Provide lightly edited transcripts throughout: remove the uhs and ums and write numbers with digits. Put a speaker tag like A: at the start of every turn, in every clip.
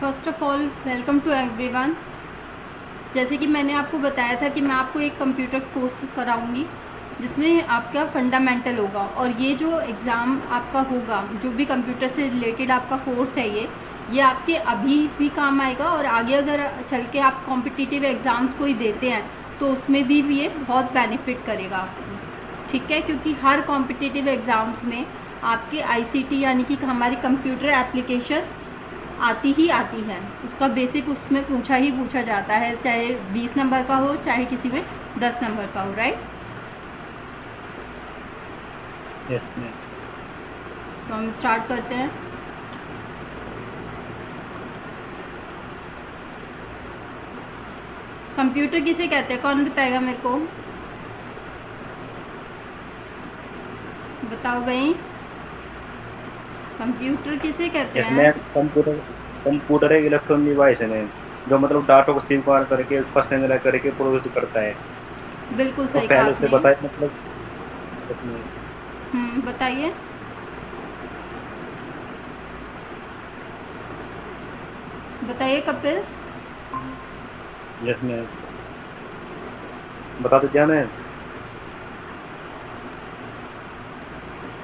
A: First of all welcome to everyone. जैसे कि मैंने आपको बताया था कि मैं आपको एक कंप्यूटर कोर्स कराऊंगी जिसमें आपका फंडामेंटल होगा, और ये जो एग्ज़ाम आपका होगा, जो भी कंप्यूटर से रिलेटेड आपका कोर्स है, ये आपके अभी भी काम आएगा, और आगे अगर चल के आप कॉम्पिटिटिव एग्ज़ाम्स कोई देते हैं तो उसमें भी ये बहुत बेनिफिट करेगा आपको। ठीक है, क्योंकि हर कॉम्पिटिटिव एग्ज़ाम्स में आपके आईसीटी यानी कि हमारी कंप्यूटर एप्लीकेशन आती ही आती है। उसका बेसिक उसमें पूछा ही पूछा जाता है, चाहे 20 नंबर का हो चाहे किसी में 10 नंबर का हो, राइट।
B: Yes ma'am.
A: तो हम स्टार्ट करते हैं। कंप्यूटर किसे कहते हैं, कौन बताएगा मेरे को? बताओ भाई, कंप्यूटर किसे कहते
B: यस
A: हैं?
B: मैम, कंप्यूटर कंप्यूटर एक इलेक्ट्रॉनिक डिवाइस है मैम, जो मतलब डाटा को स्वीकार करके उसका संग्रह करके प्रोसेस करता है।
A: बिल्कुल
B: तो
A: सही कहा
B: पहले से
A: आपने।
B: बताए मतलब उसमें।
A: बताइए। बताइए कपिल।
B: यस मैम, बता तो दिया मैम।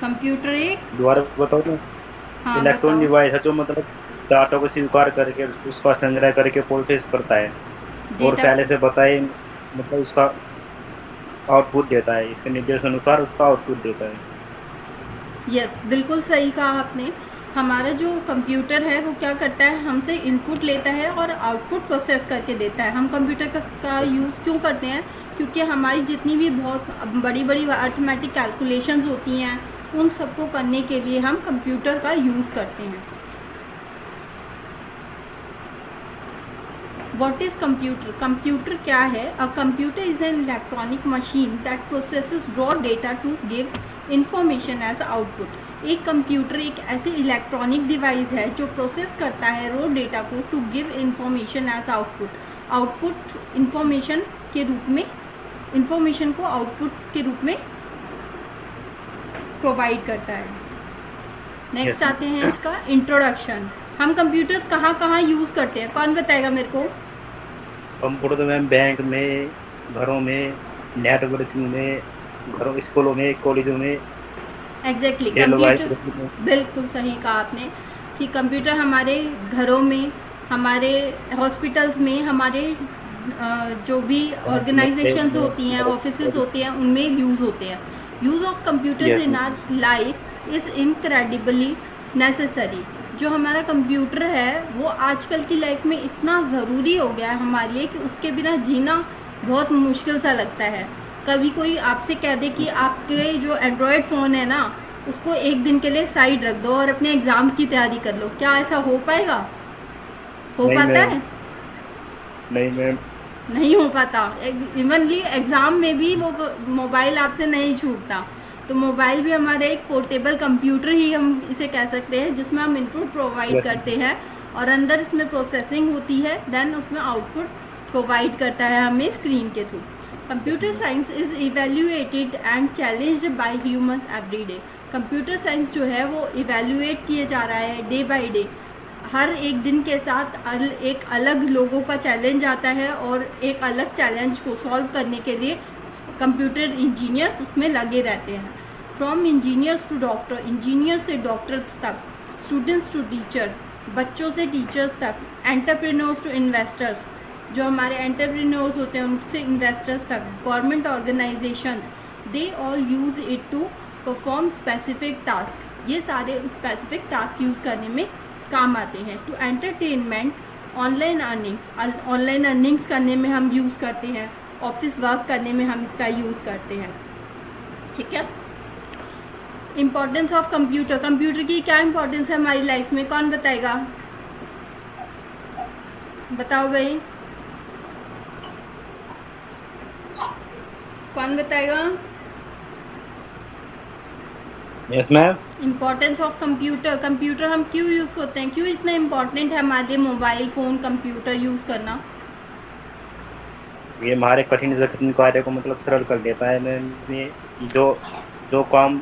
A: कंप्यूटर एक,
B: दोबारा बताओ ना।
A: हाँ
B: इलेक्ट्रॉनिक
A: बताओ।
B: डिवाइस है जो मतलब डाटा को स्वीकार करके उसका संग्रह करके प्रोसेस करता है। और
A: डेटा।
B: पहले से बताए मतलब उसका आउटपुट देता है, इसके निर्देश अनुसार उसका आउटपुट देता है।
A: यस, बिल्कुल सही कहा आपने। हमारा जो कंप्यूटर है वो क्या करता है, हमसे इनपुट लेता है और आउटपुट प्रोसेस करके देता है। हम कंप्यूटर का यूज़ क्यों करते हैं? क्योंकि हमारी जितनी भी बहुत बड़ी बड़ी अर्थमेटिक कैलकुलेशंस होती हैं, उन सबको करने के लिए हम कंप्यूटर का यूज़ करते हैं। What is computer? कंप्यूटर क्या है? A computer is an electronic machine that processes raw data to give information as output. एक कंप्यूटर एक ऐसी इलेक्ट्रॉनिक डिवाइस है जो प्रोसेस करता है रो डेटा को to give information as output. Output information के रूप में, इंफॉर्मेशन को आउटपुट के रूप में प्रोवाइड करता है। नेक्स्ट
B: यस
A: आते हैं इसका इंट्रोडक्शन। हम कंप्यूटर्स कहाँ कहाँ यूज़ करते हैं, कौन बताएगा मेरे को?
B: कंप्यूटर तो मैम बैंक में, घरों में, नेटवर्किंग में, घरों, स्कूलों में, कॉलेजों में,
A: एग्जैक्टली कंप्यूटर,
B: रेलवे।
A: बिल्कुल सही कहा आपने कि कंप्यूटर हमारे घरों में, हमारे हॉस्पिटल्स में, हमारे जो भी ऑर्गेनाइजेशंस होती हैं, ऑफिसेज होते हैं, उनमें यूज़ होते हैं। Use of computers
B: yes
A: in our life is incredibly necessary. जो हमारा कंप्यूटर है वो आजकल की लाइफ में इतना ज़रूरी हो गया है हमारे लिए कि उसके बिना जीना बहुत मुश्किल सा लगता है। कभी कोई आपसे कह दे कि आपके जो एंड्रॉयड फ़ोन है ना, उसको एक दिन के लिए साइड रख दो और अपने एग्ज़ाम्स की तैयारी कर लो, क्या ऐसा हो पाएगा? हो
B: नहीं
A: पाता
B: मैम,
A: है?
B: नहीं मैम।
A: नहीं हो पाता। इवनली एग्ज़ाम में भी वो मोबाइल आपसे नहीं छूटता। तो मोबाइल भी हमारे एक पोर्टेबल कंप्यूटर ही हम इसे कह सकते हैं, जिसमें हम इनपुट प्रोवाइड
B: यस
A: करते हैं और अंदर इसमें प्रोसेसिंग होती है, देन उसमें आउटपुट प्रोवाइड करता है हमें स्क्रीन के through. Computer science is evaluated and challenged bye humans every day. Computer science जो है वो इवेल्यूएट किए जा रहा है डे बाय डे। हर एक दिन के साथ एक अलग लोगों का चैलेंज आता है, और एक अलग चैलेंज को सॉल्व करने के लिए कंप्यूटर इंजीनियर्स उसमें लगे रहते हैं। From engineers to doctor, engineer से डॉक्टर्स तक, स्टूडेंट्स टू टीचर, बच्चों से टीचर्स तक, एंटरप्रेन्योर्स टू इन्वेस्टर्स, जो हमारे एंटरप्रेन्योर्स होते हैं उनसे इन्वेस्टर्स तक, government organisations, they all use it to perform specific task. ये सारे स्पेसिफिक टास्क यूज़ करने में काम आते हैं। To entertainment, online earnings, online earnings करने में हम यूज़ करते हैं। ऑफिस वर्क करने में हम इसका यूज़ करते हैं। ठीक है। इम्पोर्टेंस ऑफ कंप्यूटर, कंप्यूटर की क्या इम्पोर्टेंस है हमारी लाइफ में, कौन बताएगा? बताओ भाई, कौन बताएगा?
B: Yes ma'am.
A: Importance of computer, computer हम क्यों यूज़ करते हैं, क्यों इतना इम्पोर्टेंट है हमारे लिए मोबाइल फ़ोन कंप्यूटर यूज़ करना?
B: ये हमारे कठिन से कठिन कार्य को मतलब सरल कर देता है मैम। ये जो जो काम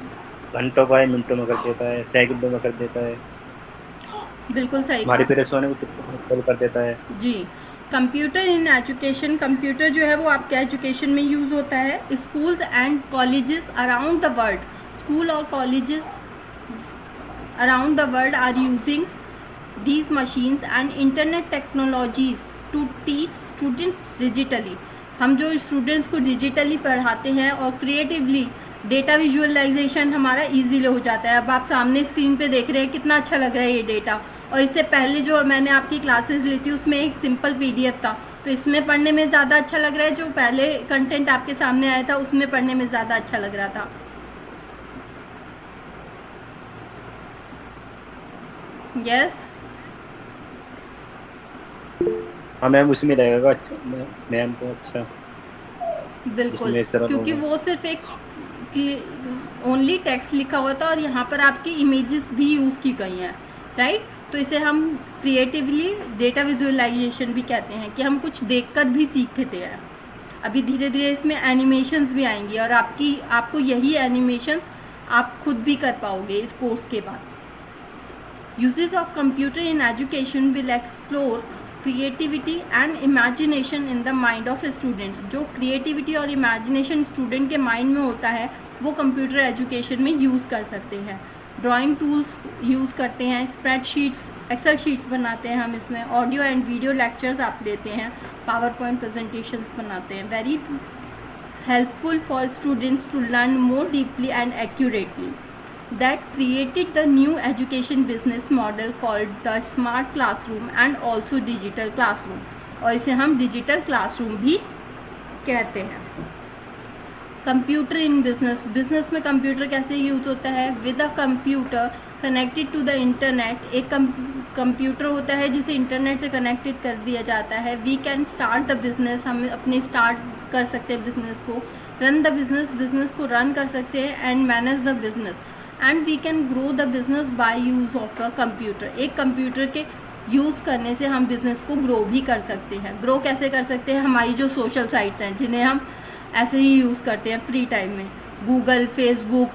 B: घंटों का है मिनटों में कर देता है, सेकंडों में कर देता है।
A: बिल्कुल सही
B: हमारी
A: कहा।
B: परेशानियों को सॉल्व कर देता है।
A: जी। कंप्यूटर इन एजुकेशन, कंप्यूटर जो है वो आपके एजुकेशन में यूज़ होता है। Schools and colleges around the world, school और colleges around the world are using these machines and internet technologies to teach students digitally। हम जो स्टूडेंट्स को डिजिटली पढ़ाते हैं और क्रिएटिवली डेटा विजुअलाइजेशन हमारा इजीली हो जाता है। अब आप सामने स्क्रीन पे देख रहे हैं कितना अच्छा लग रहा है ये डेटा, और इससे पहले जो मैंने आपकी क्लासेस ली थी उसमें एक सिंपल पीडीएफ था, तो इसमें पढ़ने में ज़्यादा अच्छा लग रहा है। जो पहले कंटेंट आपके सामने आया था उसमें पढ़ने में ज़्यादा अच्छा लग रहा था। यस
B: हाँ मैम, उसमें लगेगा अच्छा मैम तो अच्छा,
A: बिल्कुल,
B: जिसमें सरल
A: क्योंकि
B: होगा।
A: वो सिर्फ एक ओनली टेक्स्ट लिखा हुआ था और यहाँ पर आपकी इमेजेस भी यूज़ की गई हैं, राइट। तो इसे हम क्रिएटिवली डेटा विजुअलाइजेशन भी कहते हैं कि हम कुछ देखकर भी सीखते हैं। अभी धीरे धीरे इसमें एनिमेशंस भी आएंगी और आपको यही एनिमेशंस आप खुद भी कर पाओगे इस कोर्स के बाद। Uses of computer in education will explore creativity and imagination in the mind of students। जो creativity और imagination student के mind में होता है वो computer education में use कर सकते हैं। ड्राइंग टूल्स यूज़ करते हैं, स्प्रेडशीट्स, एक्सेल शीट्स बनाते हैं हम इसमें, ऑडियो एंड वीडियो लेक्चर्स आप लेते हैं, पावर पॉइंट प्रेजेंटेशंस बनाते हैं। Very helpful for students to learn more deeply and accurately. That created the new education business model called the smart classroom and also digital classroom, और इसे हम digital classroom भी कहते हैं। कंप्यूटर इन बिजनेस, बिजनेस में computer कैसे use होता है? With a computer connected to the internet, एक कंप्यूटर होता है जिसे इंटरनेट से कनेक्टेड कर दिया जाता है। We can start the business, हम अपने स्टार्ट कर सकते हैं बिजनेस को, रन द बिजनेस, बिजनेस को रन कर सकते हैं, and manage the business, and we can grow the business by use of a computer. एक कंप्यूटर के यूज़ करने से हम बिज़नेस को ग्रो भी कर सकते हैं। ग्रो कैसे कर सकते हैं? हमारी जो सोशल साइट्स हैं जिन्हें हम ऐसे ही यूज़ करते हैं फ्री टाइम में, गूगल, फेसबुक,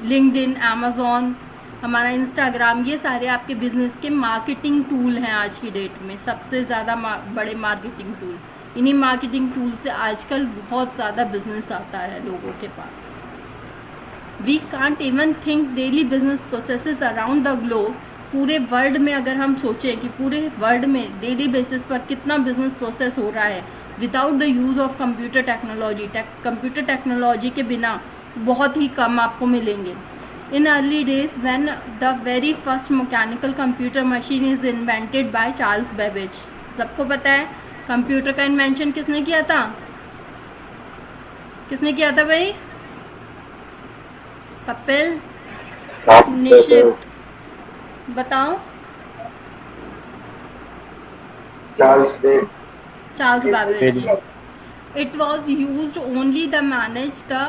A: लिंक्डइन, अमेज़ॉन, हमारा इंस्टाग्राम, ये सारे आपके बिजनेस के मार्केटिंग टूल हैं आज की डेट में, सबसे ज़्यादा बड़े मार्केटिंग टूल। इन्हीं मार्केटिंग टूल से आजकल बहुत ज़्यादा बिजनेस आता है लोगों के पास। We can't even think daily business processes around the globe. पूरे वर्ल्ड में अगर हम सोचें कि पूरे वर्ल्ड में डेली बेसिस पर कितना बिजनेस प्रोसेस हो रहा है without the use of computer technology, computer technology के बिना बहुत ही कम आपको मिलेंगे। In early days when the very first mechanical computer machine is invented by Charles Babbage. सबको पता है कंप्यूटर का इन्वेंशन किसने किया था? किसने किया था भाई? कपिल, निश्चित, बताओ।
C: Charles
A: Babbage। It was used only to manage the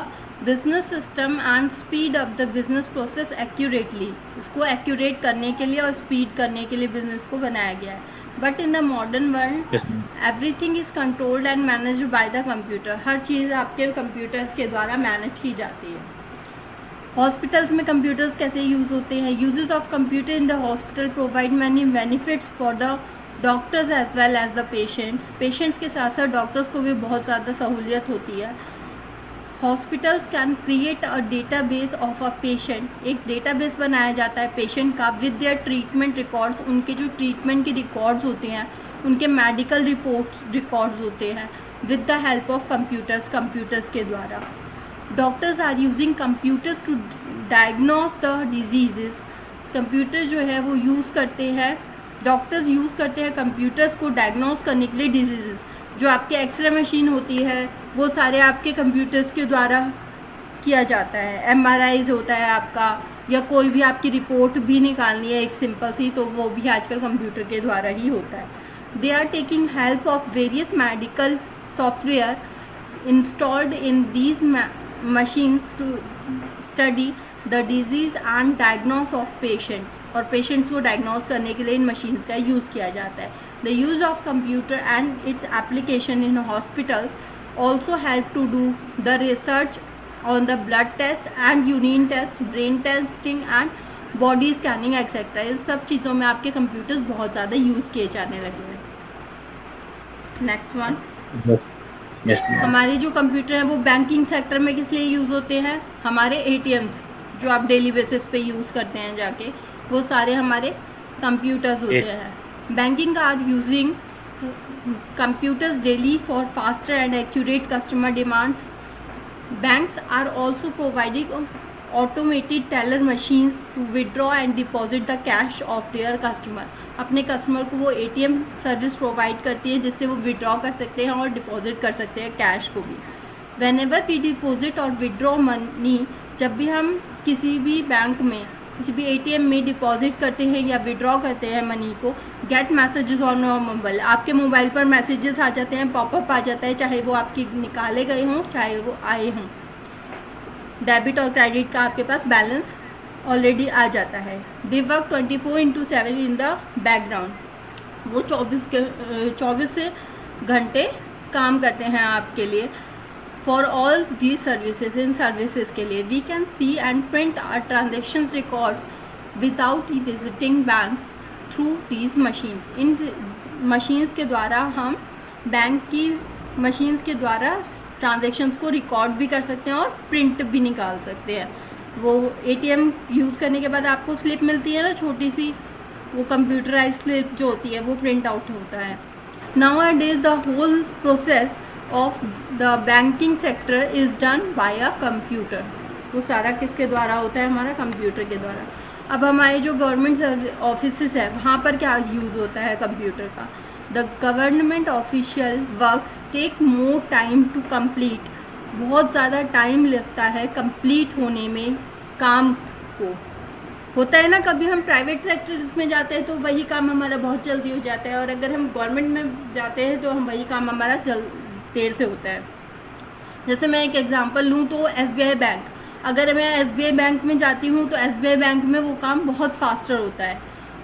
A: business system and speed up the business process accurately। इसको एक्यूरेट करने के लिए और स्पीड करने के लिए बिजनेस को बनाया गया है। But in the modern world everything is controlled and managed by the computer. हर चीज़ आपके कंप्यूटर्स के द्वारा मैनेज की जाती है। हॉस्पिटल्स में कंप्यूटर्स कैसे यूज़ होते हैं? Uses of computer in the hospital provide many benefits for the doctors as well as the patients. Patients के साथ साथ डॉक्टर्स को भी बहुत ज़्यादा सहूलियत होती है। Hospitals can create a database of a patient. एक डेटाबेस बनाया जाता है पेशेंट का विद देयर ट्रीटमेंट रिकॉर्ड्स। उनके जो ट्रीटमेंट के रिकॉर्ड्स होते हैं, उनके मेडिकल रिकॉर्ड्स होते हैं, with the help of computers के द्वारा। Doctors are using computers to diagnose the diseases. Computer जो है वो यूज़ करते हैं, डॉक्टर्स यूज़ करते हैं कंप्यूटर्स को डायग्नोस करने के लिए डिजीज़। जो आपके एक्सरे मशीन होती है वो सारे आपके कंप्यूटर्स के द्वारा किया जाता है। MRIs होता है आपका, या कोई भी आपकी रिपोर्ट भी निकालनी है एक सिंपल सी, तो वो भी आजकल कंप्यूटर के द्वारा ही होता है। They are taking help of various medical software installed in these machines to study the disease and diagnose of patients. और पेशेंट्स को डायग्नोस करने के लिए इन मशीन्स का यूज़ किया जाता है। The use of computer and its application in hospitals also help to do the research on the blood test and urine test, brain testing and body scanning etcetera, इस सब चीज़ों में आपके कंप्यूटर्स बहुत ज़्यादा यूज़ किए जाने लगे हैं। नेक्स्ट वन, हमारे जो कंप्यूटर हैं वो बैंकिंग सेक्टर में किस लिए यूज़ होते हैं? हमारे ATMs जो आप डेली बेसिस पे यूज़ करते हैं जाके, वो सारे हमारे कंप्यूटर्स होते हैं। Banking are using computers daily for faster and accurate customer demands. Banks are also providing automated teller machines to withdraw and deposit the cash of their customer. अपने कस्टमर को वो ATM सर्विस प्रोवाइड करती है जिससे वो withdraw कर सकते हैं और डिपॉजिट कर सकते हैं कैश को भी। वेनेवर वी डिपॉजिट और विड्रॉ मनी, जब भी हम किसी भी बैंक में किसी भी ATM में डिपॉजिट करते हैं या विड्रॉ करते हैं मनी को, get messages on your mobile, आपके मोबाइल पर मैसेजेस आ जाते हैं, पॉपअप आ जाता है, चाहे वो आपके निकाले गए हों चाहे वो आए हों। डेबिट और क्रेडिट का आपके पास बैलेंस ऑलरेडी आ जाता है। They work 24/7 in the background, वो 24 घंटे काम करते हैं आपके लिए। फॉर ऑल दीज सर्विसेज, इन सर्विसेज के लिए we can see and print our transaction records without visiting banks through these machines. इन मशीन्स के द्वारा हम बैंक की मशीन्स के द्वारा ट्रांजेक्शन्स को रिकॉर्ड भी कर सकते हैं और प्रिंट भी निकाल सकते हैं। वो ATM यूज़ करने के बाद आपको स्लिप मिलती है ना छोटी सी, वो कंप्यूटराइज स्लिप जो होती है वो प्रिंट आउट होता है। Nowadays the whole process of the banking sector is done by a computer. वो सारा किसके द्वारा होता है? हमारा कंप्यूटर के द्वारा। अब हमारे जो गवर्नमेंट ऑफिसेस है वहाँ पर क्या यूज़ होता है कंप्यूटर का? The government official works take more time to complete, बहुत ज़्यादा टाइम लगता है कंप्लीट होने में काम को। होता है ना कभी हम प्राइवेट सेक्टर में जाते हैं तो वही काम हमारा बहुत जल्दी हो जाता है, और अगर हम गवर्नमेंट में जाते हैं तो हम वही काम हमारा देर से होता है। जैसे मैं एक एग्जांपल लूँ तो SBI बैंक, अगर मैं SBI बैंक में जाती हूँ तो SBI बैंक में वो काम बहुत फास्टर होता है,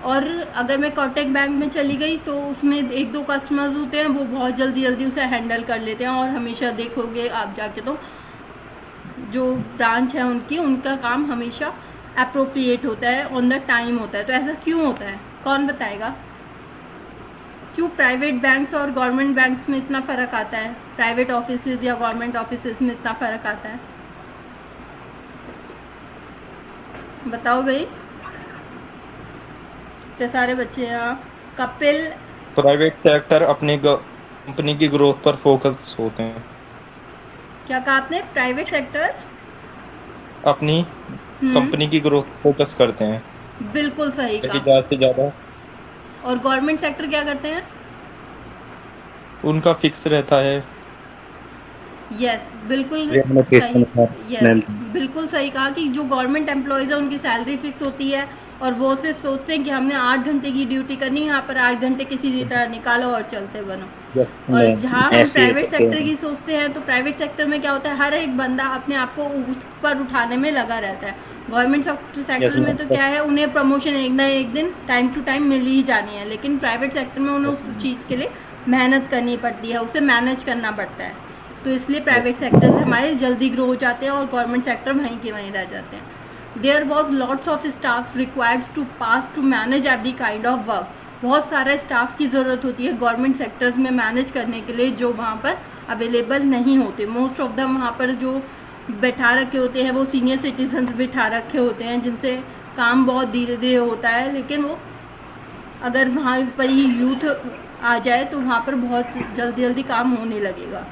A: और अगर मैं कोटक बैंक में चली गई तो उसमें 1-2 कस्टमर्स होते हैं वो बहुत जल्दी उसे हैंडल कर लेते हैं, और हमेशा देखोगे आप जाके तो जो ब्रांच है उनका काम हमेशा अप्रोप्रिएट होता है, ऑन द टाइम होता है। तो ऐसा क्यों होता है? कौन बताएगा क्यों प्राइवेट बैंक्स और गवर्नमेंट बैंक्स में इतना फ़र्क आता है? प्राइवेट ऑफिसेज या गवर्नमेंट ऑफिसेज में इतना फ़र्क आता है? बताओ भाई, इतने सारे बच्चे हैं। कपिल,
D: प्राइवेट सेक्टर अपनी कंपनी की ग्रोथ पर फोकस होते हैं।
A: क्या कहा आपने? प्राइवेट सेक्टर
D: अपनी कंपनी की ग्रोथ फोकस करते हैं,
A: बिल्कुल सही
D: ताकि
A: कहा।
D: ज़्यादा से ज़्यादा।
A: और गवर्नमेंट सेक्टर क्या करते हैं?
D: उनका फिक्स रहता है।
A: यस, बिल्कुल
B: Remuneration
A: सही। Yes,
B: Ma'am।
A: बिल्कुल सही कहा कि जो गवर्नमेंट एम्प्लॉयज़ है उनकी सैलरी फिक्स होती है, और वो सिर्फ सोचते हैं कि हमने 8 घंटे की ड्यूटी करनी है, यहाँ पर 8 घंटे किसी भी तरह निकालो और चलते बनो। और जहाँ हम प्राइवेट सेक्टर की सोचते हैं तो प्राइवेट सेक्टर में क्या होता है, हर एक बंदा अपने आप को ऊपर उठाने में लगा रहता है। गवर्नमेंट सेक्टर में तो क्या है, उन्हें प्रमोशन एक ना एक दिन टाइम टू टाइम मिल ही जानी है, लेकिन प्राइवेट सेक्टर में उन्हें उस चीज़ के लिए मेहनत करनी पड़ती है, उसे मैनेज करना पड़ता है। तो इसलिए प्राइवेट सेक्टर से हमारे जल्दी ग्रो हो जाते हैं और गवर्नमेंट सेक्टर वहीं के वहीं रह जाते हैं। There was lots of staff required to pass to manage every kind of work. बहुत सारे स्टाफ की ज़रूरत होती है गवर्नमेंट सेक्टर्स में मैनेज करने के लिए, जो वहाँ पर अवेलेबल नहीं होते। मोस्ट ऑफ दम वहाँ पर जो बैठा रखे होते हैं वो सीनियर सिटीजन्स बैठा रखे होते हैं, जिनसे काम बहुत धीरे धीरे होता है, लेकिन वो अगर वहाँ पर ही यूथ आ जाए तो वहाँ पर बहुत जल्दी काम होने लगेगा।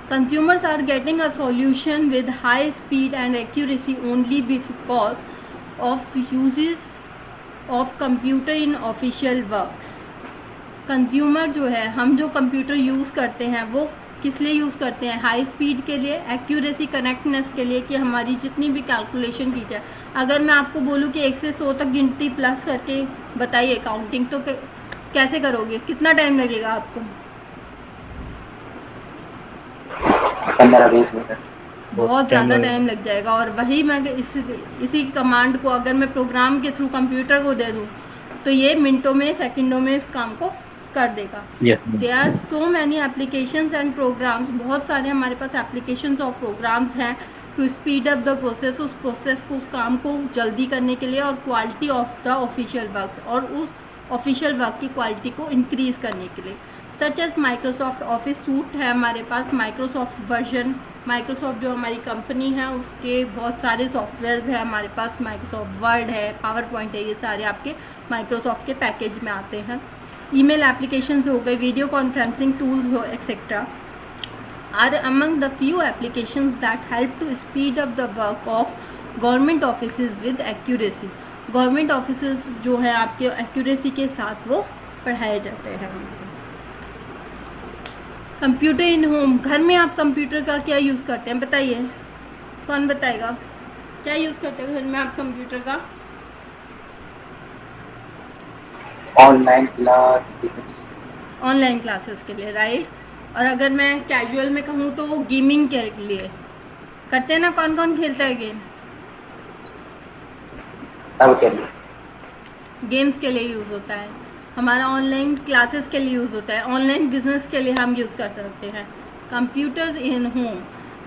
A: Consumers are getting a solution with high speed and accuracy only because of uses of computer in official works. Consumer जो है, हम जो कंप्यूटर यूज़ करते हैं वो किस लिए यूज़ करते हैं? हाई स्पीड के लिए, एक्यूरेसी, कनेक्टनेस के लिए, कि हमारी जितनी भी कैलकुलेशन की जाए। अगर मैं आपको बोलूँ कि 1 से 100 तक गिनती प्लस करके बताइए काउंटिंग, तो कैसे करोगे? कितना टाइम लगेगा आपको?
C: 15-20 मिनट।
A: बहुत ज़्यादा टाइम लग जाएगा। और वही मैं इसी कमांड को अगर मैं प्रोग्राम के थ्रू कंप्यूटर को दे दूँ तो ये मिनटों में, सेकंडों में उस काम को कर देगा। There are so many applications and programs, बहुत सारे हमारे पास एप्लीकेशंस और प्रोग्राम्स हैं to speed up the process, उस प्रोसेस को, उस काम को जल्दी करने के लिए, और quality of the official work, और उस ऑफिशियल वर्क की क्वालिटी को इंक्रीज करने के लिए। Such as Microsoft office suite है हमारे पास, माइक्रोसॉफ्ट वर्जन, माइक्रोसॉफ्ट जो हमारी कंपनी है उसके बहुत सारे सॉफ्टवेयर हैं हमारे पास, माइक्रोसॉफ्ट वर्ड है, पावर पॉइंट है, ये सारे आपके माइक्रोसॉफ्ट के पैकेज में आते हैं। ईमेल एप्लीकेशंस हो गए, वीडियो कॉन्फ्रेंसिंग टूल्स हो, etcetera are among the few applications that help to speed up the work of government offices with accuracy. Government offices जो है आपके एक्यूरेसी के साथ वो पढ़ाए जाते हैं। कंप्यूटर इन होम, घर में आप कंप्यूटर का क्या यूज़ करते हैं बताइए, कौन बताएगा क्या यूज़ करते हैं घर में आप कंप्यूटर का?
C: ऑनलाइन क्लास,
A: ऑनलाइन क्लासेस के लिए, राइट। और अगर मैं कैजुअल में कहूँ तो गेमिंग के लिए करते हैं ना, कौन कौन खेलता है गेम?
C: सब के लिए
A: गेम्स के लिए यूज़ होता है हमारा, ऑनलाइन क्लासेस के लिए यूज़ होता है, ऑनलाइन बिजनेस के लिए हम यूज़ कर सकते हैं। Computers in home,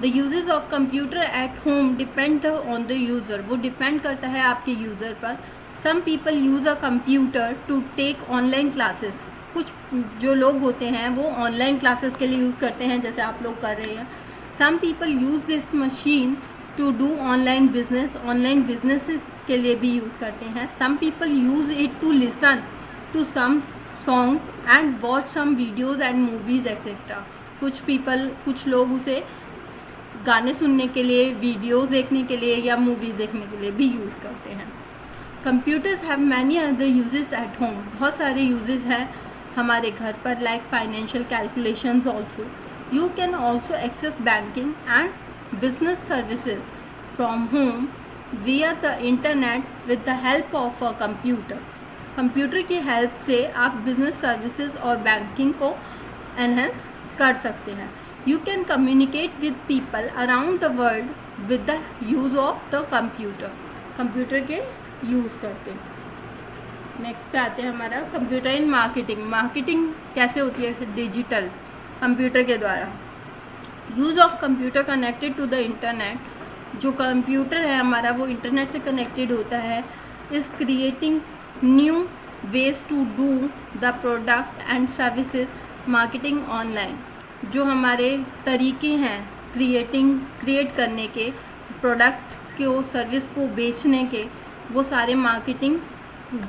A: the uses of computer at home depend on the user, वो डिपेंड करता है आपके यूज़र पर। Some people use a computer to take online classes, कुछ जो लोग होते हैं वो ऑनलाइन क्लासेस के लिए यूज़ करते हैं, जैसे आप लोग कर रहे हैं। Some people use this machine to do online business, online business के लिए भी यूज़ करते हैं। Some people use it to listen to some songs and watch some videos and movies etcetera. कुछ लोग उसे गाने सुनने के लिए, वीडियोज़ देखने के लिए या मूवीज़ देखने के लिए भी यूज़ करते हैं। Computers have many other uses at home, बहुत सारे यूजेस हैं हमारे घर पर, like financial calculations also. You can also access banking and business services from home via the internet with the help of a computer। Computer की help से आप business services और बैंकिंग को एनहेंस कर सकते हैं। You can communicate with people around the world with the use of the computer, computer के use करके। नेक्स्ट पे आते हैं हमारा कंप्यूटर इन मार्केटिंग। मार्केटिंग कैसे होती है? डिजिटल, कंप्यूटर के द्वारा। Use of computer connected to the internet, जो कंप्यूटर है हमारा वो इंटरनेट से कनेक्टेड होता है, is creating new ways to do the product and services marketing online. जो हमारे तरीके हैं क्रिएट करने के, प्रोडक्ट को, सर्विस को बेचने के, वो सारे मार्केटिंग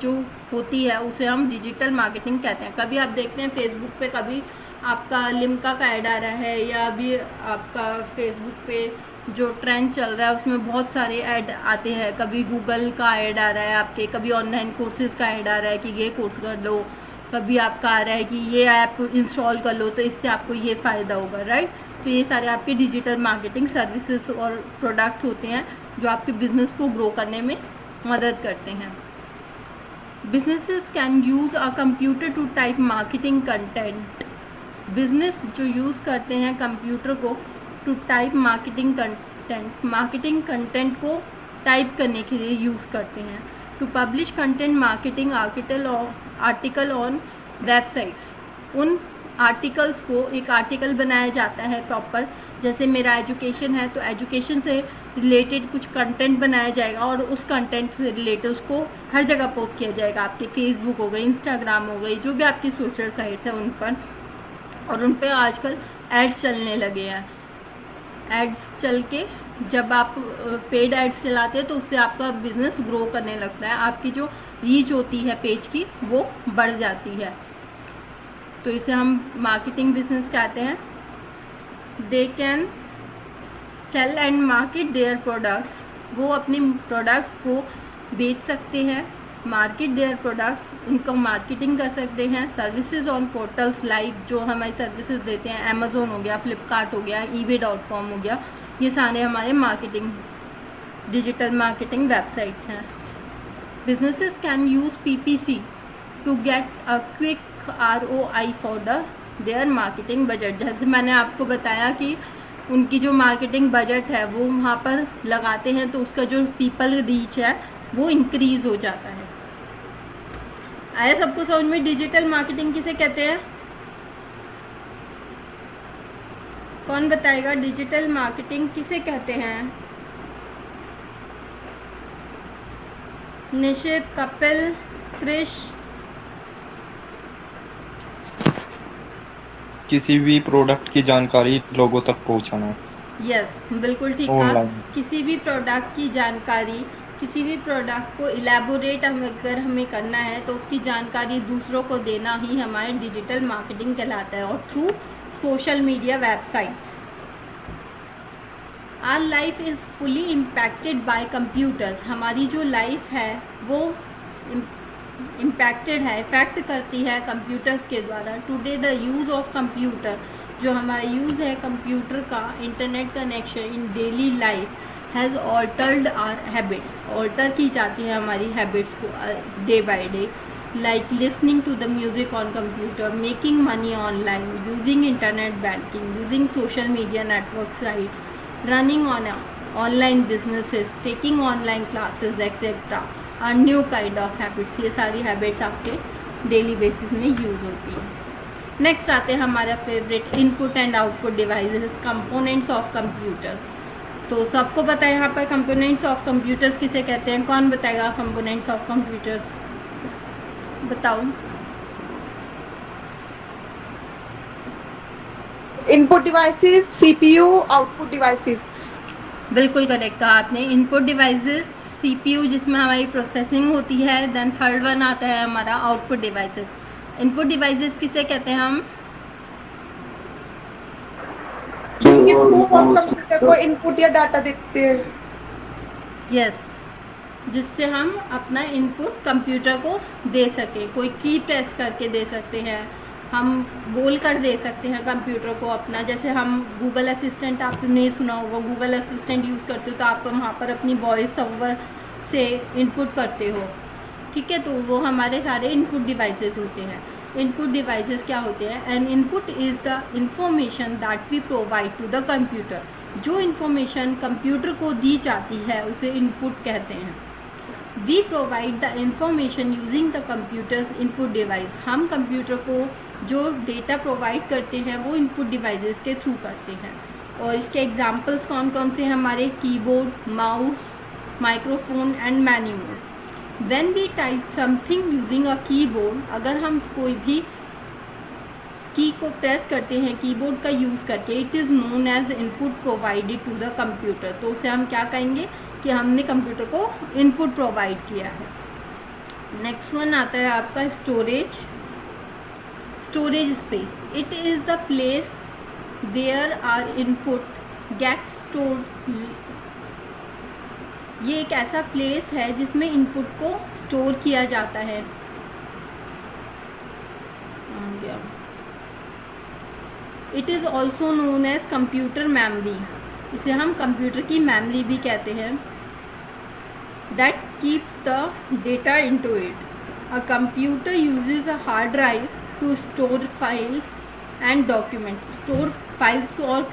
A: जो होती है उसे हम डिजिटल मार्केटिंग कहते हैं। कभी आप देखते हैं फेसबुक पे, कभी आपका लिम्का का ऐड आ रहा है, या अभी आपका फेसबुक पे जो ट्रेंड चल रहा है उसमें बहुत सारे ऐड आते हैं। कभी गूगल का ऐड आ रहा है आपके, कभी ऑनलाइन कोर्सेज़ का ऐड आ रहा है कि ये कोर्स कर लो, कभी आपका आ रहा है कि ये ऐप इंस्टॉल कर लो तो इससे आपको ये फ़ायदा होगा, राइट। तो ये सारे आपके डिजिटल मार्केटिंग सर्विसेज और प्रोडक्ट्स होते हैं जो आपके बिजनेस को ग्रो करने में मदद करते हैं। Businesses can use a computer to type marketing content, business जो यूज़ करते हैं कंप्यूटर को टू टाइप मार्केटिंग कंटेंट को टाइप करने के लिए यूज़ करते हैं। To publish content marketing article on websites, उन आर्टिकल्स को, एक आर्टिकल बनाया जाता है प्रॉपर, जैसे मेरा एजुकेशन है तो एजुकेशन से रिलेटेड कुछ कंटेंट बनाया जाएगा और उस कंटेंट से रिलेटेड उसको हर जगह पोस्ट किया जाएगा, आपके फेसबुक हो गई, इंस्टाग्राम हो गई, जो भी आपकी सोशल साइट्स हैं उन पर। और उन पर आजकल एड्स चलने लगे हैं। एड्स चल के जब आप पेड एड्स चलाते हैं तो उससे आपका बिजनेस ग्रो करने लगता है, आपकी जो रीच होती है पेज की वो बढ़ जाती है, तो इसे हम मार्केटिंग बिजनेस कहते हैं। They can sell and market their products, वो अपने प्रोडक्ट्स को बेच सकते हैं, मार्केट देयर प्रोडक्ट्स, उनको मार्केटिंग कर सकते हैं। सर्विसेज ऑन पोर्टल्स लाइक, जो हमारी सर्विसेज देते हैं, अमेजोन हो गया, फ्लिपकार्ट हो गया, eBay.com हो गया, ये सारे हमारे मार्केटिंग, डिजिटल मार्केटिंग वेबसाइट्स हैं। Businesses can use PPC to get a quick ROI for their marketing budget. जैसे मैंने आपको बताया कि उनकी जो मार्केटिंग बजट है वो वहाँ पर लगाते हैं तो उसका जो पीपल रीच है वो इंक्रीज हो जाता है। आया सबको समझ में डिजिटल मार्केटिंग किसे कहते हैं? कौन बताएगा डिजिटल मार्केटिंग किसे कहते हैं? निशित, कपिल, क्रिश।
D: किसी भी प्रोडक्ट की जानकारी लोगों तक पहुंचाना।
A: यस, बिल्कुल ठीक कहा।
D: ऑनलाइन।
A: किसी भी प्रोडक्ट की जानकारी, किसी भी प्रोडक्ट को इलेबोरेट अगर हमें करना है तो उसकी जानकारी दूसरों को देना ही हमारे डिजिटल मार्केटिंग कहलाता है, और through social media websites. Our life is fully impacted by computers. हमारी जो लाइफ है वो इम्पैक्टेड है, इफेक्ट करती है कंप्यूटर्स के द्वारा। Today the use of computer, जो हमारा यूज़ है कंप्यूटर का, internet connection in daily life has altered our habits. Alter की जाती है हमारी हैबिट्स को day by day, like listening to the music on computer, making money online, using internet banking, using social media network sites, running on online businesses, taking online classes, etc. are new kind of habits। ये सारी habits आपके daily basis में use होती हैं। Next आते हैं हमारा favourite input and output devices, components of computers. तो सबको पता है यहाँ पर कंपोनेंट्स ऑफ कंप्यूटर्स किसे कहते हैं। कौन बताएगा कंपोनेंट्स ऑफ कंप्यूटर्स? बताओ।
E: Input devices, CPU, output devices.
A: बिल्कुल करेक्ट कहा आपने। इनपुट डिवाइसेस, सीपीयू जिसमें हमारी प्रोसेसिंग होती है, देन थर्ड वन आता है हमारा आउटपुट डिवाइसेस। इनपुट डिवाइसेस किसे कहते हैं हम?
E: जिसके थ्रू हम कंप्यूटर को इनपुट या डाटा देते हैं।
A: यस, जिससे हम अपना इनपुट कंप्यूटर को दे सकें। कोई की प्रेस करके दे सकते हैं, हम बोल कर दे सकते हैं कंप्यूटर को अपना। जैसे हम गूगल असिस्टेंट, आपने सुना होगा, गूगल असिस्टेंट यूज़ करते हो तो आप वहाँ पर अपनी वॉइस ओवर से इनपुट करते हो, ठीक है। तो वो हमारे सारे इनपुट डिवाइसेस होते हैं। इनपुट डिवाइसेस क्या होते हैं? An input is the information that we provide to the computer. जो इन्फॉर्मेशन कंप्यूटर को दी जाती है उसे इनपुट कहते हैं। We provide the information using the computers input device. हम कंप्यूटर को जो डेटा प्रोवाइड करते हैं वो इनपुट डिवाइसेस के थ्रू करते हैं। और इसके एग्जांपल्स कौन कौन से हैं हमारे? Keyboard, mouse, microphone and manual. When we type something using a keyboard, अगर हम कोई भी की को प्रेस करते हैं कीबोर्ड का यूज़ करके, it is known as input provided to the computer. तो उसे हम क्या कहेंगे कि हमने कंप्यूटर को इनपुट प्रोवाइड किया है। नेक्स्ट वन आता है आपका storage. Storage space, it is the place where our input gets stored. ये एक ऐसा प्लेस है जिसमें इनपुट को स्टोर किया जाता है। It is also known as computer memory. इसे हम कंप्यूटर की मेमोरी भी कहते हैं। That keeps the data into it. A computer uses a hard drive to store files and documents. Store files और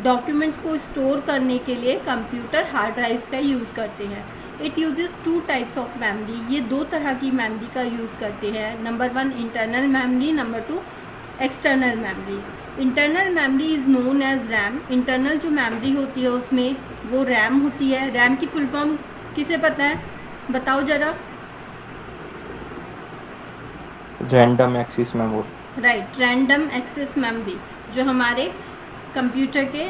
A: डॉक्यूमेंट्स को स्टोर करने के लिए कंप्यूटर हार्ड ड्राइव्स का यूज़ करते हैं। It uses two types of memory. ये दो तरह की मेमोरी का यूज़ करते हैं। Number one internal memory, number two external memory. Internal memory is known as RAM. Internal जो मेमोरी होती है उसमें वो रैम होती है। रैम की फुल फॉर्म किसे पता है? बताओ ज़रा।
D: Random access memory.
A: Right, random access memory जो हमारे कंप्यूटर के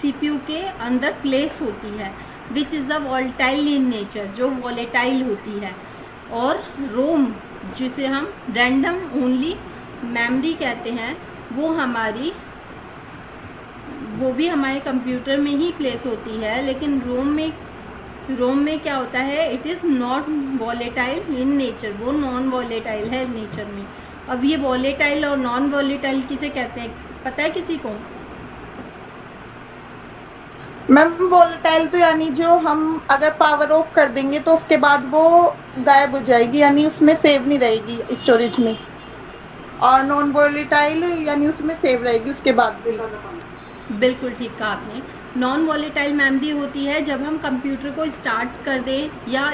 A: सीपीयू के अंदर प्लेस होती है, which is the volatile in nature, जो वॉलेटाइल होती है। और रोम जिसे हम रैंडम ओनली मेमोरी कहते हैं, वो भी हमारे कंप्यूटर में ही प्लेस होती है। लेकिन रोम में क्या होता है? It is not volatile in nature, वो नॉन वॉलेटाइल है नेचर में। अब ये वॉलेटाइल और नॉन वॉलेटाइल किसे कहते हैं, पता है किसी को?
E: मैम वोलेटाइल तो यानी जो हम अगर पावर ऑफ कर देंगे तो उसके बाद वो गायब हो जाएगी, यानी उसमें सेव नहीं रहेगी स्टोरेज में। और नॉन वोलेटाइल यानी उसमें सेव रहेगी उसके बाद भी।
A: बिल्कुल ठीक कहा आपने। नॉन वॉलेटाइल मेमोरी होती है जब हम कंप्यूटर को स्टार्ट कर दें या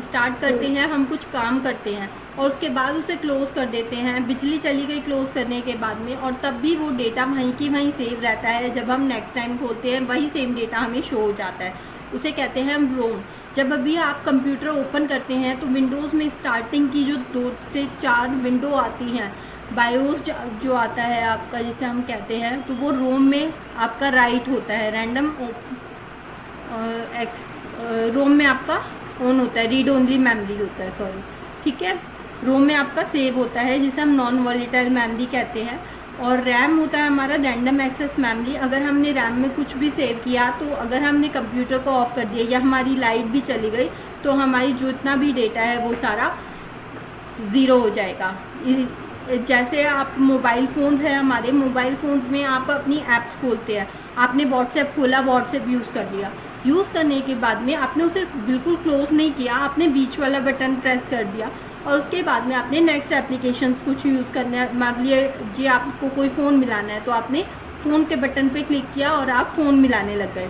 A: स्टार्ट करते हैं, हम कुछ काम करते हैं और उसके बाद उसे क्लोज़ कर देते हैं, बिजली चली गई क्लोज़ करने के बाद में, और तब भी वो डेटा वहीं की वहीं सेव रहता है। जब हम नेक्स्ट टाइम खोलते हैं वही सेम डेटा हमें शो हो जाता है। उसे कहते हैं हम रोम। जब अभी आप कंप्यूटर ओपन करते हैं तो विंडोज़ में स्टार्टिंग की जो 2 से 4 विंडो आती हैं, बायोस जो आता है आपका, जिसे हम कहते हैं, तो वो रोम में आपका राइट होता है, रैंडम रोम में आपका ऑन होता है, रीड ओनली मेमोरी होता है, सॉरी, ठीक है। रोम में आपका सेव होता है, जिसे हम नॉन वॉलेटाइल मेमोरी कहते हैं। और रैम होता है हमारा रैंडम एक्सेस मेमोरी। अगर हमने रैम में कुछ भी सेव किया, तो अगर हमने कंप्यूटर को ऑफ कर दिया या हमारी लाइट भी चली गई, तो हमारी जो इतना भी डेटा है वो सारा ज़ीरो हो जाएगा। जैसे आप मोबाइल फ़ोन्स हैं, हमारे मोबाइल फ़ोन्स में आप अपनी ऐप्स खोलते हैं, आपने व्हाट्सएप खोला, व्हाट्सएप यूज़ कर लिया, यूज़ करने के बाद में आपने उसे बिल्कुल क्लोज़ नहीं किया, आपने बीच वाला बटन प्रेस कर दिया और उसके बाद में आपने नेक्स्ट एप्लीकेशंस कुछ यूज़ करना है। मान लीजिए आपको कोई फ़ोन मिलाना है, तो आपने फ़ोन के बटन पे क्लिक किया और आप फ़ोन मिलाने लग गए।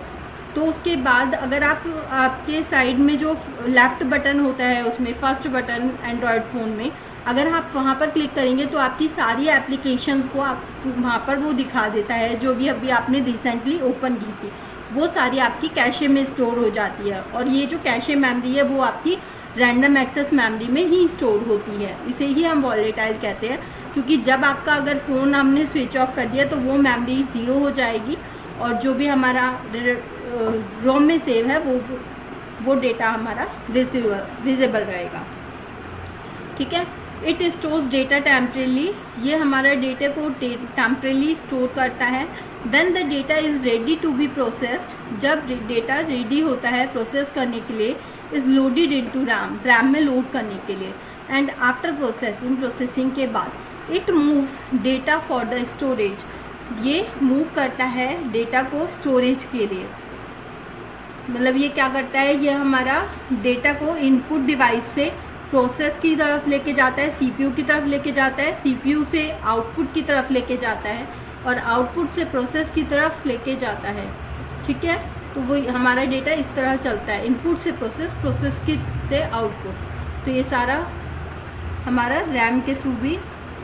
A: तो उसके बाद अगर आपके साइड में जो लेफ़्ट बटन होता है, उसमें फर्स्ट बटन एंड्रॉयड फ़ोन में, अगर आप वहाँ पर क्लिक करेंगे तो आपकी सारी एप्लीकेशंस को आप वहाँ पर वो दिखा देता है, जो भी अभी आपने रिसेंटली ओपन की थी, वो सारी आपकी कैशे में स्टोर हो जाती है। और ये जो कैशे मेमोरी है वो आपकी रैंडम एक्सेस मेमोरी में ही स्टोर होती है। इसे ही हम वॉलेटाइल कहते हैं, क्योंकि जब आपका अगर फ़ोन हमने स्विच ऑफ कर दिया तो वो मेमोरी ज़ीरो हो जाएगी और जो भी हमारा रोम में सेव है वो डेटा हमारा विजिबल रहेगा, ठीक है। इट स्टोर्स डेटा टेम्परेली, ये हमारा डेटा को टेम्परेली स्टोर करता है। Then the data is ready to be processed, जब डेटा रेडी होता है प्रोसेस करने के लिए, इज़ लोडेड इनटू रैम में लोड करने के लिए। एंड आफ्टर प्रोसेसिंग के बाद it moves data for the storage, ये मूव करता है डेटा को स्टोरेज के लिए। मतलब ये क्या करता है, ये हमारा डेटा को इनपुट डिवाइस से प्रोसेस की तरफ लेके जाता है, सीपीयू की तरफ लेके जाता है, सीपीयू से आउटपुट की तरफ लेके जाता है और आउटपुट से प्रोसेस की तरफ लेके जाता है, ठीक है। तो वो हमारा डेटा इस तरह चलता है, इनपुट से प्रोसेस, प्रोसेस की से आउटपुट। तो ये सारा हमारा रैम के थ्रू भी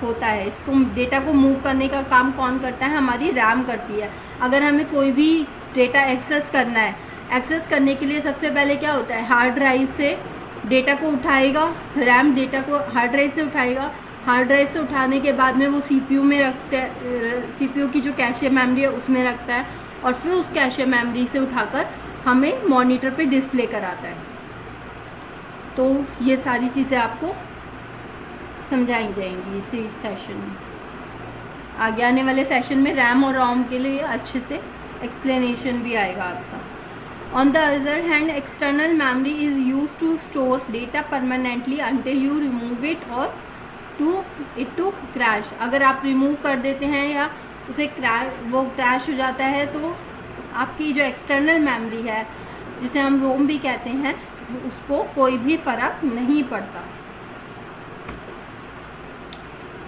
A: होता है। इसको डेटा को मूव करने का काम कौन करता है, हमारी रैम करती है। अगर हमें कोई भी डेटा एक्सेस करना है, एक्सेस करने के लिए सबसे पहले क्या होता है, हार्ड ड्राइव से डेटा को उठाएगा, रैम डेटा को हार्ड ड्राइव से उठाएगा, हार्ड ड्राइव से उठाने के बाद में वो सीपीयू में रखता है, सीपीयू की जो कैशे मेमोरी है उसमें रखता है और फिर उस कैशे मेमोरी से उठाकर हमें मॉनिटर पे डिस्प्ले कराता है। तो ये सारी चीज़ें आपको समझाई जाएंगी इसी सेशन में। आगे आने वाले सेशन में रैम और रोम के लिए अच्छे से एक्सप्लेनेशन भी आएगा आपका। On the other hand, external memory is used to store data permanently until you remove it or to crash। अगर आप रिमूव कर देते हैं या उसे वो क्रैश हो जाता है, तो आपकी जो एक्सटर्नल मेमोरी है, जिसे हम रोम भी कहते हैं, उसको कोई भी फ़र्क नहीं पड़ता।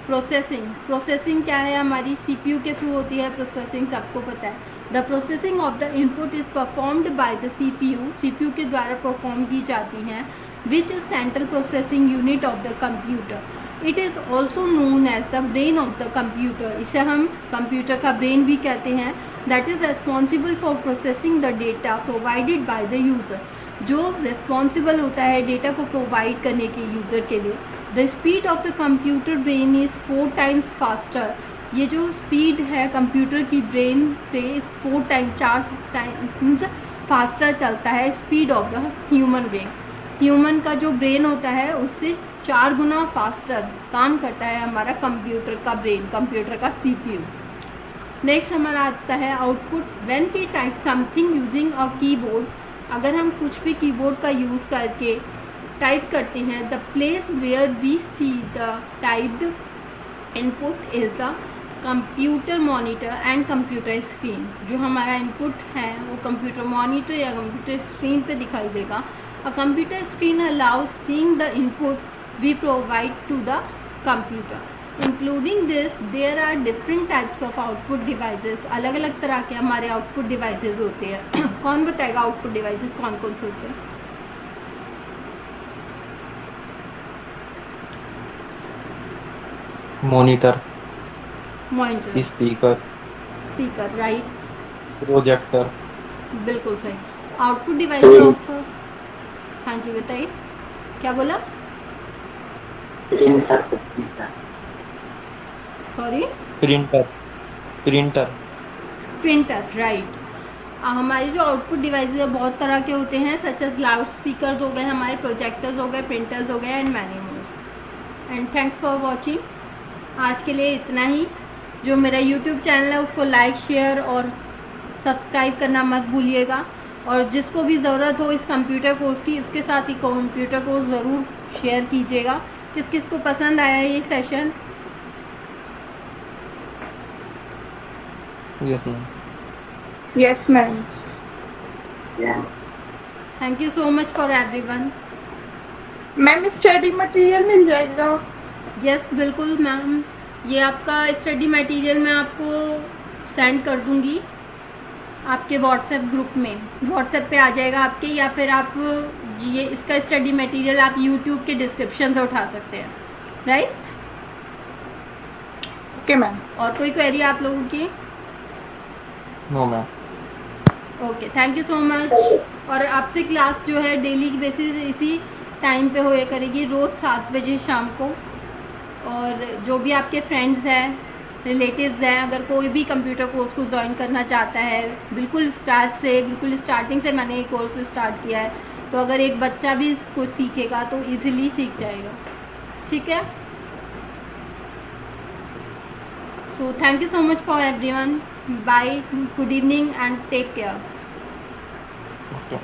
A: प्रोसेसिंग क्या है, हमारी सीपीयू के थ्रू होती है प्रोसेसिंग, सबको पता है। The processing of the input is performed by the CPU के द्वारा परफॉर्म की जाती हैं, which is central processing unit of the computer. It is also known as the brain of the computer, इसे हम कंप्यूटर का ब्रेन भी कहते हैं। That is responsible for processing the data provided by the user, जो responsible होता है data को प्रोवाइड करने के यूज़र के लिए। The speed of the computer brain is 4 times faster, ये जो स्पीड है कंप्यूटर की ब्रेन से 4 टाइम्स फास्टर चलता है speed of the human brain. Human का जो ब्रेन होता है उससे 4 गुना फास्टर काम करता है हमारा कंप्यूटर का ब्रेन, कंप्यूटर का सीपीयू। नेक्स्ट हमारा आता है output. When we type something using a keyboard, अगर हम कुछ भी कीबोर्ड का यूज़ करके टाइप करते हैं, the place where we see the typed input is the computer monitor and computer screen. जो हमारा इनपुट है वो कंप्यूटर मॉनिटर या कंप्यूटर स्क्रीन पे दिखाई देगा। A computer screen allows seeing the input we provide to the computer. Including this there are different types of output devices, अलग अलग तरह के हमारे आउटपुट डिवाइसेस होते हैं। कौन बताएगा आउटपुट डिवाइसेस कौन कौन से होते हैं?
D: Monitor,
A: monitor,
D: speaker,
A: right,
D: projector,
A: बिल्कुल सही। आउटपुट डिवाइस ऑफ, हाँ जी बताइए क्या बोला,
C: printer
A: sorry
D: printer printer
A: printer, right. हमारे जो आउटपुट डिवाइसेस है बहुत तरह के होते हैं, सच एज लाउड स्पीकर्स हो गए, हमारे प्रोजेक्टर्स हो गए, प्रिंटर्स हो गए and many more. And thanks for watching. आज के लिए इतना ही। जो मेरा यूट्यूब चैनल है उसको लाइक शेयर और सब्सक्राइब करना मत भूलिएगा, और जिसको भी ज़रूरत हो इस कंप्यूटर कोर्स की उसके साथ ही कंप्यूटर कोर्स ज़रूर शेयर कीजिएगा। किस किस को पसंद आया ये session?
D: Yes ma'am.
E: Yes ma'am.
A: Thank you so much for everyone.
E: Ma'am study material मिल जाएगा?
A: यस बिल्कुल मैम, ये आपका स्टडी मटेरियल मैं आपको सेंड कर दूंगी आपके व्हाट्सएप ग्रुप में, व्हाट्सएप पे आ जाएगा आपके, या फिर आप ये इसका स्टडी मटेरियल आप यूट्यूब के डिस्क्रिप्शन से उठा सकते हैं, राइट?
E: Okay ma'am.
A: और कोई क्वेरी आप लोगों की?
D: No ma'am.
A: Okay, thank you so much. और आपसे क्लास जो है डेली बेसिस इसी टाइम पे होया करेगी, रोज़ 7 बजे शाम को। और जो भी आपके फ्रेंड्स हैं, रिलेटिव्स हैं, अगर कोई भी कंप्यूटर कोर्स को ज्वाइन करना चाहता है, बिल्कुल स्क्रैच से, बिल्कुल स्टार्टिंग से मैंने ये कोर्स स्टार्ट किया है, तो अगर एक बच्चा भी इसको सीखेगा तो इजीली सीख जाएगा, ठीक है? So thank you so much for everyone, bye, good evening and take care.
D: Okay.